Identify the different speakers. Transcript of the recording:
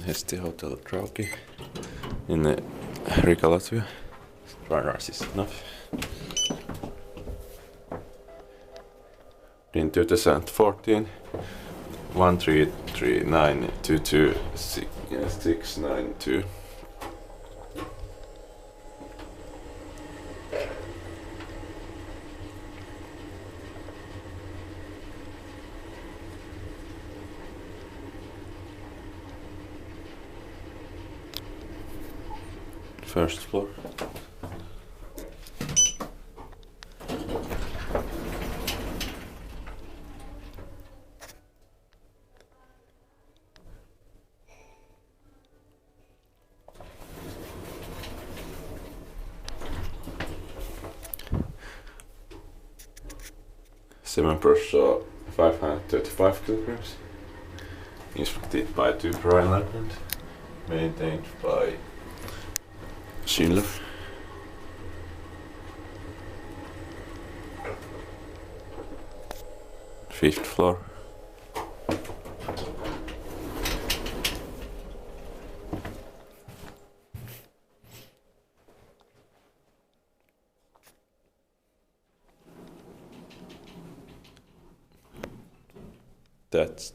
Speaker 1: Hestia Hotel Draugi in Riga, Latvia. Radars is enough. In 2014, 133922692. First floor. Seven person, 535 kilograms. Inspected by two Rhineland. Maintained by Schindler. Fifth floor. That's